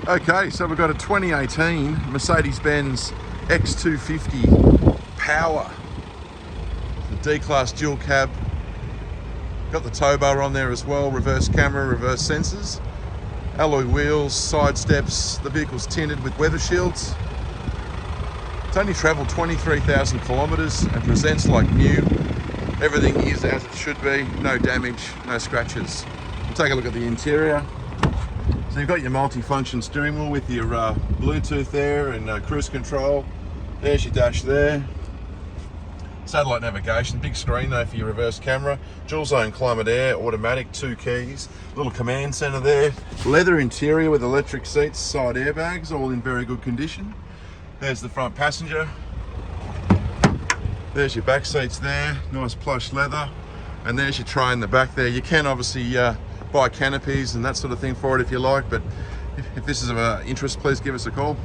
Okay, so we've got a 2018 Mercedes-Benz X-250 Power. The D-Class dual cab. Got the tow bar on there as well, reverse camera, reverse sensors. Alloy wheels, side steps, the vehicle's tinted with weather shields. It's only travelled 23,000 kilometres and presents like new. Everything is as it should be, no damage, no scratches. We'll take a look at the interior. So you've got your multi-function steering wheel with your Bluetooth there and cruise control. There's your dash there. Satellite navigation, big screen though for your reverse camera. Dual zone climate air, automatic, 2 keys. Little command center there. Leather interior with electric seats, side airbags, all in very good condition. There's the front passenger. There's your back seats there, nice plush leather. And there's your tray in the back there. You can obviously buy canopies and that sort of thing for it if you like, but if this is of interest, please give us a call.